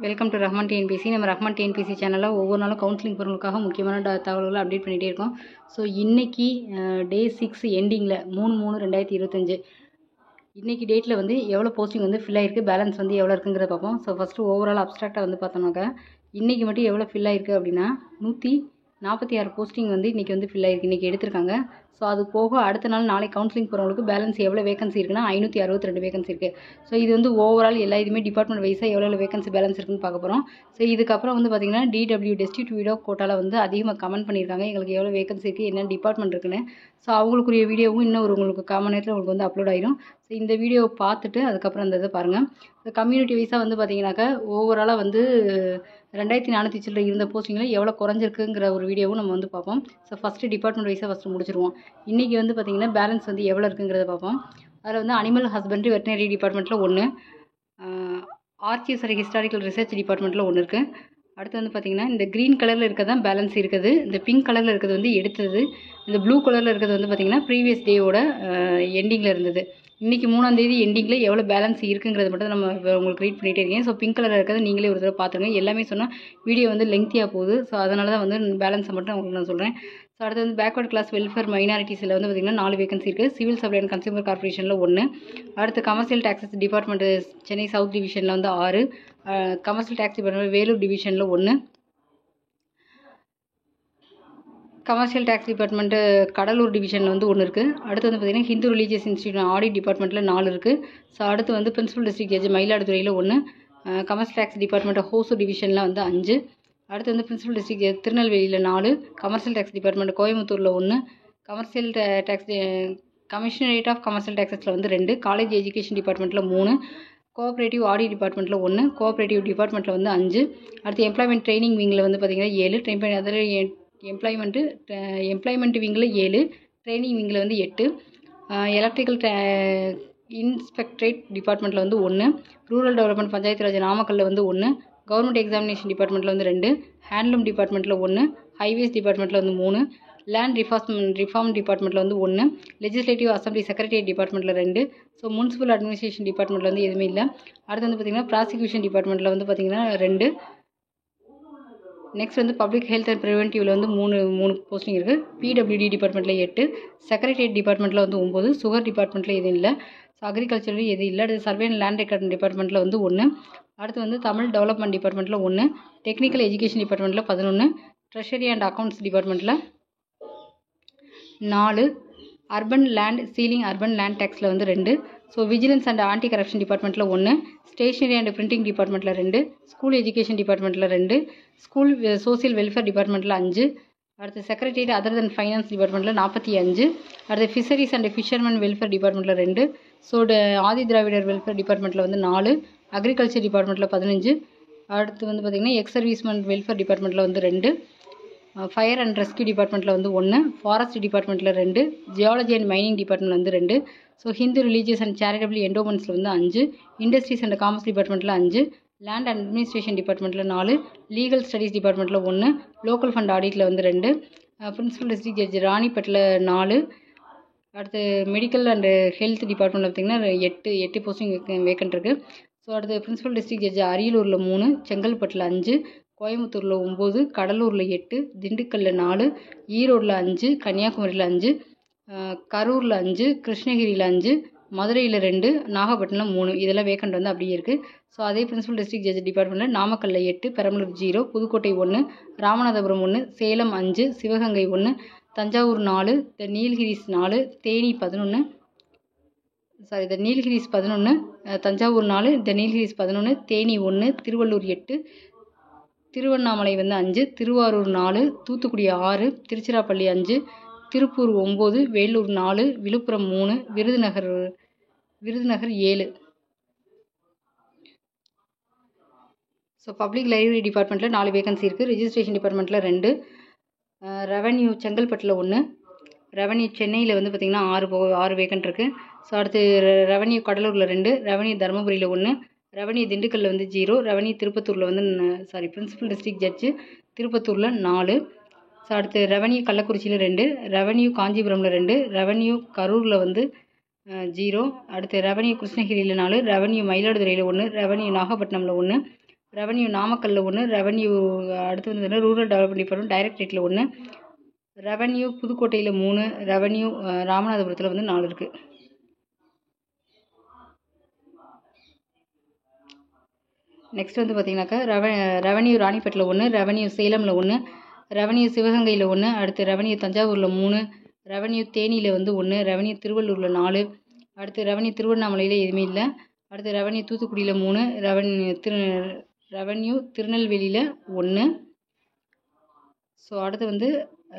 Welcome to Rahman TNPSC. நம்ம Rahman TNPSC சேனலில் ஒவ்வொரு நாளும் கவுன்சிலிங் போகிறவங்களுக்காக முக்கியமான தகவல்களை அப்டேட் பண்ணிகிட்டே இருக்கோம். ஸோ இன்றைக்கி டே 6 எண்டிங்கில் 3/3/2025 இன்றைக்கி டேட்டில் வந்து எவ்வளோ போஸ்டிங் வந்து ஃபில் ஆகிருக்கு, பேலன்ஸ் வந்து எவ்வளோ இருக்குங்கிறத பார்ப்போம். ஸோ ஃபஸ்ட்டு ஓவரால் அப்ஸ்ட்ராக்டாக வந்து பார்த்தோம்னாக்கா இன்றைக்கி மட்டும் எவ்வளோ ஃபில் ஆகிருக்கு அப்படின்னா 146 போஸ்டிங் வந்து இன்றைக்கி வந்து ஃபில் ஆகிருக்கு, இன்றைக்கி எடுத்திருக்காங்க. ஸோ அது போக அடுத்த நாள் நாளைக்கு கவுன்சிலிங் போகிறவங்களுக்கு பேலன்ஸ் எவ்வளோ வேகன்சி இருக்குன்னா 562 வேகன்சி இருக்குது. ஸோ இது வந்து ஓவரால் எல்லா இதுவுமே டிபார்ட்மெண்ட் வைஸாக எவ்வளோ வேகன்சி பேலன்ஸ் இருக்குன்னு பார்க்க போகிறோம். ஸோ இதுக்கப்புறம் வந்து பார்த்திங்கன்னா DW டெஸ்டிடியூட் வீடியோ கோட்டாவில் வந்து அதிகமாக கமெண்ட் பண்ணியிருக்காங்க, எங்களுக்கு எவ்வளோ வேகன்சி இருக்குது, என்ன டிபார்ட்மெண்ட் இருக்குன்னு. ஸோ அவங்களுக்குரிய வீடியோவும் இன்னும் உங்களுக்கு காமன் நேரத்தில் உங்களுக்கு வந்து அப்லோட் ஆயிடும். ஸோ இந்த வீடியோவை பார்த்துட்டு அதுக்கப்புறம் அந்த இதை பாருங்கள். இந்த கம்யூனிட்டி வைஸாக வந்து பார்த்திங்கனாக்கா ஓவராலாக வந்து 2400 சில்லரை இருந்த போஸ்டிங்கில் எவ்வளோ குறைஞ்சிருக்குங்கிற ஒரு வீடியோவும் நம்ம வந்து பார்ப்போம். ஸோ ஃபஸ்ட்டு டிபார்ட்மெண்ட் வைஸாக ஃபஸ்ட்டு முடிச்சிருவோம். இன்றைக்கி வந்து பார்த்திங்கன்னா பேலன்ஸ் வந்து எவ்வளோ இருக்குங்கிறத பார்ப்போம். அதில் வந்து அனிமல் ஹஸ்பண்ட்ரி வெட்டினரி டிபார்ட்மெண்ட்டில் 1, ஆர்ச்சிவ்ஸ் அண்ட் ஹிஸ்டாரிக்கல் ரிசர்ச் டிபார்ட்மெண்ட்டில் 1 இருக்குது. அடுத்து வந்து பார்த்திங்கன்னா இந்த க்ரீன் கலரில் இருக்கிறது தான் பேலன்ஸ் இருக்குது, இந்த பிங்க் கலரில் இருக்கிறது வந்து எடுத்தது, இந்த ப்ளூ கலரில் இருக்கிறது வந்து பார்த்திங்கன்னா ப்ரீவியஸ் டேவோட எண்டிங்கில் இருந்தது. இன்றைக்கி 3ஆம் தேதி எண்டிங்கில் எவ்வளோ பேலன்ஸ் இருக்குங்கிறது மட்டும் நம்ம உங்களுக்கு ரீட் பண்ணிகிட்டே இருக்கேன். ஸோ பிங்க் கலரில் இருக்கிறத நீங்களே ஒரு தடவை பார்த்துருங்க. எல்லாமே சொன்னால் வீடியோ வந்து லெங்க்த்தியாக போகுது. ஸோ அதனால தான் வந்து பேலன்ஸை மட்டும் உங்களுக்கு நான் சொல்கிறேன். ஸோ அடுத்து வந்து பேக்வர்ட் கிளாஸ் வெல்ஃபேர் மைனாரிட்டிஸில் வந்து பார்த்திங்கன்னா 4 வேகன்சி இருக்குது. சிவில் சப்ளை அண்ட் கன்சியூமர் கார்பரேஷனில் 1. அடுத்து commercial taxes department Chennai south டிவிஷனில் வந்து 6, கமர்ஷியல் டேக்ஸ் டிபார்ட்மெண்ட் வேலூர் டிவிஷனில் 1, கமர்ஷியல் டேக்ஸ் டிபார்ட்மெண்ட்டு கடலூர் டிவிஷனில் வந்து 1 இருக்குது. அடுத்து வந்து பார்த்திங்கன்னா ஹிந்து ரிலீஜியஸ் இன்ஸ்டியூட் ஆடிட் டிபார்ட்மெண்ட்டில் 4 இருக்குது. ஸோ அடுத்து வந்து பிரின்சிபல் டிஸ்ட்ரிக்ட் ஜட்ஜ் மயிலாடுதுறையில் 1, கமர்ஷியல் டேக்ஸ் டிபார்ட்மெண்ட் ஹோசூர் டிவிஷனில் வந்து 5, அடுத்து வந்து பிரின்சிபல் டிஸ்ட்ரிக்ட் ஜட்ஜ் திருநெல்வேலியில் 4, கமர்ஷியல் டேக்ஸ் டிபார்ட்மெண்ட் கோயம்புத்தூரில் 1, commercial tax commissionerate of commercial டேக்ஸஸில் வந்து 2, காலேஜ் எஜுகேஷன் டிபார்ட்மெண்ட்டில் 3, கோஆப்ரேட்டிவ் ஆடிட் டிபார்ட்மெண்ட்டில் 1, கோஆப்ரேட்டிவ் டிபார்ட்மெண்ட்டில் வந்து 5, அடுத்து எம்ப்ளாய்மெண்ட் ட்ரைனிங் விங்கில் வந்து பார்த்திங்கன்னா 7, அதில் எம்ப்ளாய்மெண்ட் விங்கில் 7, ட்ரைனிங் விங்கில் வந்து 8, எலக்ட்ரிக்கல் இன்ஸ்பெக்டரேட் டிபார்ட்மெண்ட்டில் வந்து 1, ரூரல் டெவலப்மெண்ட் பஞ்சாயத்து ராஜ் நாமக்கல்லில் வந்து 1, கவர்மெண்ட் எக்ஸாமினேஷன் டிபார்ட்மெண்ட்டில் வந்து 2, ஹேண்ட்லூம் டிபார்ட்மெண்ட்டில் 1, ஹைவேஸ் டிபார்ட்மெண்ட்டில் வந்து 3, லேண்ட் ரிஃபார்ம் டிபார்ட்மெண்ட்டில் வந்து 1, லெஜிஸ்லேட்டிவ் அசம்பிளி செக்ரட்டரியேட் டிபார்ட்மெண்ட்டில் 2. ஸோ முனிசிபல் அட்மினிஸ்ட்ரேஷன் டிபார்ட்மெண்ட்டில் வந்து எதுவுமே இல்லை. அடுத்து வந்து பார்த்திங்கன்னா ப்ராசிக்யூஷன் டிபார்ட்மெண்ட்டில் வந்து பார்த்திங்கன்னா 2. நெக்ஸ்ட் வந்து பப்ளிக் ஹெல்த் அண்ட் ப்ரிவென்டிவில் வந்து 3 போஸ்டிங் இருக்குது. PWD டிபார்ட்மெண்ட்டில் 8, செக்ரட்டரியேட் டிபார்ட்மெண்ட்டில் வந்து 9, சுகர் டிபார்ட்மெண்ட்டில் எதுவும் இல்லை. ஸோ அக்ரிகல்ச்சரில் எதுவும் இல்லை. அடுத்து சர்வே அண்ட் லேண்ட் ரெக்கார்ட் டிபார்ட்மெண்ட்டில் வந்து 1, அடுத்து வந்து தமிழ் டெவலப்மெண்ட் டிபார்ட்மெண்ட்டில் 1, டெக்னிக்கல் எஜுகேஷன் டிபார்ட்மெண்ட்டில் 11, ட்ரெஷரி அண்ட் அக்கௌண்ட்ஸ் டிபார்ட்மெண்ட்டில் 4, urban land ceiling urban land டேக்ஸில் வந்து 2, so vigilance and anti corruption டிபார்ட்மெண்ட்டில் 1, ஸ்டேஷனரி அண்ட் பிரிண்டிங் டிபார்ட்மெண்ட்டில் 2, ஸ்கூல் எஜுகேஷன் டிபார்ட்மெண்ட்டில் 2, ஸ்கூல் சோசியல் வெல்ஃபேர் டிபார்ட்மெண்ட்டில் 5, அடுத்து செக்ரட்டரியேட் அதர் தென் ஃபைனான்ஸ் டிபார்ட்மெண்ட்டில் 45, அடுத்து ஃபிஷரிஸ் அண்ட் ஃபிஷர்மேன் வெல்ஃபேர் டிபார்ட்மெண்ட்டில் 2, ஸோ ஆதி திராவிடர் வெல்ஃபேர் டிபார்ட்மெண்ட்டில் வந்து 4, அக்ரிகல்ச்சர் டிபார்ட்மெண்ட்டில் 15, அடுத்து வந்து பார்த்திங்கன்னா எக்ஸ் சர்வீஸ்மேன் வெல்ஃபேர் டிபார்ட்மெண்ட்டில் வந்து 2, ஃபயர் அண்ட் ரெஸ்கியூ டிபார்ட்மெண்ட்டில் வந்து 1, ஃபாரஸ்ட் டிபார்ட்மெண்ட்டில் 2, ஜியாலஜி அண்ட் மைனிங் டிபார்ட்மெண்ட் வந்து 2, so Hindu religious and charitable என்டோமெண்ட்ஸில் வந்து 5, இண்டஸ்ட்ரீஸ் அண்ட் காமர்ஸ் டிபார்ட்மெண்ட்டில் 5, லேண்ட் அண்ட் அட்மினிஸ்ட்ரேஷன் டிபார்ட்மெண்ட்டில் 4, லீகல் ஸ்டடீஸ் டிபார்ட்மெண்ட்டில் 1, லோக்கல் ஃபண்ட் ஆடிட்டில் வந்து 2, பிரின்சிபல் டிஸ்ட்ரிக்ட் ஜட்ஜ் ராணிப்பேட்டில் 4, அடுத்து மெடிக்கல் அண்ட் ஹெல்த் டிபார்ட்மெண்ட்டில் பார்த்திங்கன்னா 8 போஸ்டிங் வேக்கன்ட் இருக்குது. ஸோ அடுத்து பிரின்சிபல் டிஸ்ட்ரிக்ட் ஜட்ஜ் அரியலூரில் 3, செங்கல்பட்டில் 5, கோயம்புத்தூரில் 9, கடலூரில் 8, திண்டுக்கல்லில் 4, ஈரோடில் 5, கன்னியாகுமரியில் 5, கரூரில் 5, கிருஷ்ணகிரியில் 5, மதுரையில் 2, நாகப்பட்டினம் 3, இதெல்லாம் வேக்கண்ட் வந்து அப்படியே இருக்குது. ஸோ அதே பிரின்சிபல் டிஸ்ட்ரிக்ட் ஜட்ஜ் டிபார்ட்மெண்ட்டில் நாமக்கல்லில் 8, பெரம்பலூர் 0, புதுக்கோட்டை 1, ராமநாதபுரம் 1, சேலம் 5, சிவகங்கை 1, தஞ்சாவூர் 4, நீலகிரிஸ் 4, தேனி 11, நீலகிரிஸ் 11, தஞ்சாவூர் 4, நீலகிரிஸ் 11, தேனி 1, திருவள்ளூர் 8, திருவண்ணாமலை வந்து 5, Thiruvarur 4, Thoothukudi 6, Tiruchirappalli 5, Tiruppur 9, Vellore 4, Villupuram 3, Virudhunagar 7. So public library டிபார்ட்மெண்ட்டில் 4 வேகன்சி இருக்குது. ரிஜிஸ்ட்ரேஷன் டிபார்ட்மெண்ட்டில் 2, ரெவன்யூ செங்கல்பட்டில் 1, ரெவன்யூ சென்னையில் வந்து பார்த்திங்கன்னா 6 வேகன்ட் இருக்குது. ஸோ அடுத்து ரெவன்யூ கடலூரில் 2, ரெவன்யூ தருமபுரியில் 1, ரெவன்யூ திண்டுக்கல்லில் வந்து 0, ரெவன்யூ திருப்பத்தூரில் வந்து பிரின்சிபல் டிஸ்ட்ரிக்ட் ஜட்ஜு திருப்பத்தூரில் 4, ஸோ அடுத்து ரெவன்யூ கள்ளக்குறிச்சியில் 2, ரெவன்யூ காஞ்சிபுரமில் 2, ரெவன்யூ கரூரில் வந்து 0, அடுத்து ரெவன்யூ கிருஷ்ணகிரியில் 4, ரெவன்யூ மயிலாடுதுறையில் 1, ரெவன்யூ நாகப்பட்டினமில் 1, ரெவன்யூ நாமக்கல்லில் ஒன்று, ரெவன்யூ அடுத்து வந்து ரூரல் டெவலப்மெண்ட் டிபார்ட்மெண்ட் டைரக்டரேட்டில் ஒன்று, ரெவன்யூ புதுக்கோட்டையில் 3, ரெவன்யூ ராமநாதபுரத்தில் வந்து 4 இருக்குது. நெக்ஸ்ட் வந்து பார்த்தீங்கன்னாக்கா ரெவன்யூ ராணிப்பேட்டில் 1, ரெவன்யூ சேலமில் 1, ரெவன்யூ சிவகங்கையில் 1, அடுத்து ரெவன்யூ தஞ்சாவூரில் 3, ரெவன்யூ தேனியில் வந்து 1, ரெவன்யூ திருவள்ளூரில் 4, அடுத்து ரெவன்யூ திருவண்ணாமலையில் எதுவுமே இல்லை, அடுத்து ரெவன்யூ தூத்துக்குடியில் 3, ரெவன்யூ திருநெல்வேலியில் 1. ஸோ அடுத்து வந்து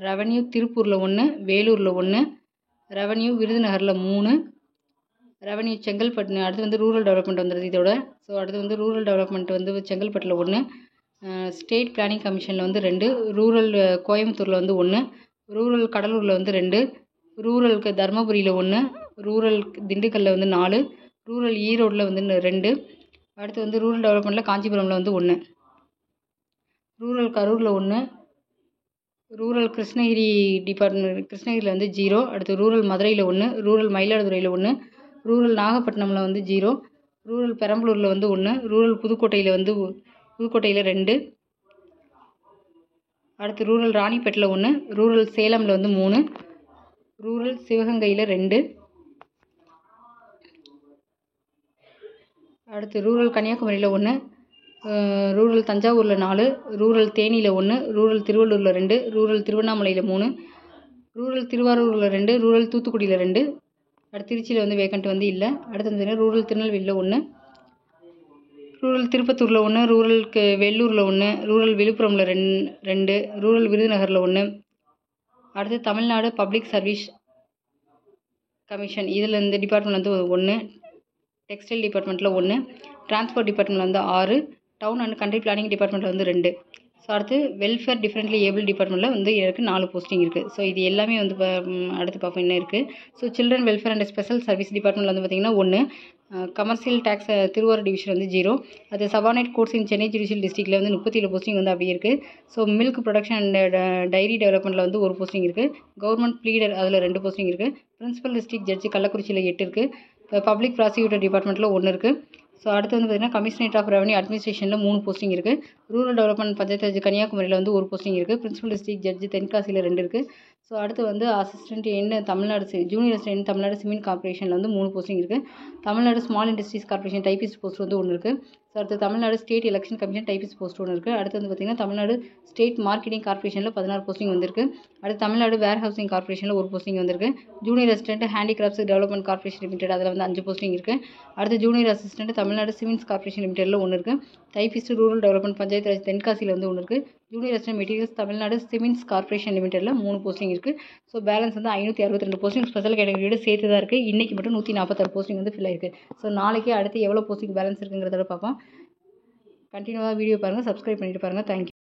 ரெவன்யூ திருப்பூரில் 1, வேலூரில் 1, ரெவன்யூ விருதுநகரில் 3, ரெவன்யூ செங்கல்பட்டு அடுத்து வந்து ரூரல் டெவலப்மெண்ட் வந்துடுது இதோட. ஸோ அடுத்து வந்து ரூரல் டெவலப்மெண்ட் வந்து செங்கல்பட்டில் 1, ஸ்டேட் பிளானிங் கமிஷனில் வந்து 2, ரூரல் கோயம்புத்தூரில் வந்து 1, ரூரல் கடலூரில் வந்து 2, ரூரலுக்கு தருமபுரியில் 1, ரூரல் திண்டுக்கல்லில் வந்து 4, ரூரல் ஈரோடில் வந்து 2, அடுத்து வந்து ரூரல் டெவலப்மெண்ட்டில் காஞ்சிபுரமில் வந்து 1, ரூரல் கரூரில் 1, ரூரல் கிருஷ்ணகிரி கிருஷ்ணகிரியில் வந்து 0, அடுத்து ரூரல் மதுரையில் 1, ரூரல் மயிலாடுதுறையில் 1, ரூரல் நாகப்பட்டினமில் வந்து 0, ரூரல் பெரம்பலூரில் வந்து 1, ரூரல் புதுக்கோட்டையில் 2, அடுத்து ரூரல் ராணிப்பேட்டில் 1, ரூரல் சேலமில் வந்து 3, ரூரல் சிவகங்கையில் 2, அடுத்து ரூரல் கன்னியாகுமரியில் 1, ரூரல் தஞ்சாவூரில் 4, ரூரல் தேனியில் 1, ரூரல் திருவள்ளூரில் 2, ரூரல் திருவண்ணாமலையில் 3, ரூரல் திருவாரூரில் 2, ரூரல் தூத்துக்குடியில் 2, அடுத்து திருச்சியில் வந்து வேக்கண்ட் வந்து இல்லை. அடுத்து வந்து ரூரல் திருநெல்வேலியில் 1, ரூரல் திருப்பத்தூரில் 1, ரூரல் வெள்ளூரில் 1, ரூரல் விழுப்புரமில் 2, ரூரல் விருதுநகரில் 1, அடுத்து தமிழ்நாடு பப்ளிக் சர்வீஸ் கமிஷன் இதில் இந்த டிபார்ட்மெண்ட் வந்து 1, டெக்ஸ்டைல் டிபார்ட்மெண்ட்டில் 1, டிரான்ஸ்போர்ட் டிபார்ட்மெண்ட்டில் வந்து 6, டவுன் அண்ட் கண்ட்ரி பிளானிங் டிபார்ட்மெண்ட்டில் வந்து 2. ஸோ அடுத்து வெல்ஃபேர் டிஃப்ரெண்ட்லி ஏபிள் டிபார்ட்மெண்ட்டில் வந்து எனக்கு 4 போஸ்டிங் இருக்குது. ஸோ இது எல்லாமே வந்து அடுத்து பார்ப்போம் என்ன இருக்குது. So children welfare and special service டிபார்ட்மெண்ட்டில் வந்து பார்த்திங்கன்னா 1, கமர்ஷியல் டேக்ஸ் திருவாரூர் டிவிஷன் வந்து 0, அது subordinate courts in Chennai judicial டிஸ்ட்ரிக்டில் வந்து 37 போஸ்டிங் வந்து அப்படியே இருக்குது. So milk production and dairy டெவலப்மெண்ட்டில் வந்து 1 போஸ்டிங் இருக்குது. கவர்மெண்ட் ப்ளீடர் அதில் 2 போஸ்டிங் இருக்குது. பிரின்சிபல் டிஸ்ட்ரிக்ட் ஜட்ஜி கள்ளக்குறிச்சியில் 8 இருக்குது. இப்போ பப்ளிக் ப்ராசிக்யூட்டர் டிபார்ட்மெண்ட்டில் 1 இருக்குது. ஸோ அடுத்து வந்து பார்த்திங்கன்னா கமிஷனரேட் ஆஃப் ரெவன்யூ அட்மினிஸ்ட்ரேஷனில் 3 போஸ்டிங் இருக்குது. ரூரல் டெவலப்மெண்ட் பஞ்சாயத்து ராஜ் கன்னியாகுமரியில் வந்து 1 போஸ்டிங் இருக்குது. பிரின்சிபல் டிஸ்ட்ரிக்ட் ஜட்ஜி தென்காசியில் 2 இருக்குது. ஸோ அடுத்து வந்து assistant Tamil Nadu junior assistant Tamil Nadu cement கார்பரேஷனில் வந்து 3 போஸ்டிங் இருக்குது. Tamil Nadu small industries corporation typist post வந்து 1 இருக்குது. ஸோ அடுத்து Tamil Nadu state election commission typist post 1 இருக்குது. அடுத்து வந்து பார்த்திங்கன்னா தமிழ்நாடு ஸ்டேட் மார்க்கெட்டிங் கார்பரேஷனில் 16 போஸ்டிங் வந்திருக்கு. அடுத்து தமிழ்நாடு வேர் ஹவுசிங் கார்பரேஷனில் 1 போஸ்டிங் வந்திருக்கு. Junior assistant handicrafts development corporation limited அதில் வந்து 5 போஸ்டிங் இருக்குது. அடுத்து junior assistant Tamil Nadu cements corporation லிமிடெடில் 1 இருக்குது. Typist rural development panchayat Raj தென்காசியில் வந்து 1 இருக்குது. Junior assistant materials Tamil Nadu cements corporation லிமிடெடில் 3 போஸ்டிங் இருக்குது. ஸோ பேலன்ஸ் வந்து 562 போஸ்டிங் ஸ்பெஷல் கேட்டகரியோட சேர்த்து தான் இருக்குது. இன்றைக்கி மட்டும் 146 போஸ்டிங் வந்து ஃபில் ஆயிருக்கு. ஸோ நாளைக்கு அடுத்து எவ்வளோ போஸ்டிங் பேலன்ஸ் இருக்குங்கிறத பார்ப்போம். கண்டினியூவாக வீடியோ பாருங்கள், சப்ஸ்கிரைப் பண்ணிட்டு பாருங்கள். தேங்க்யூ.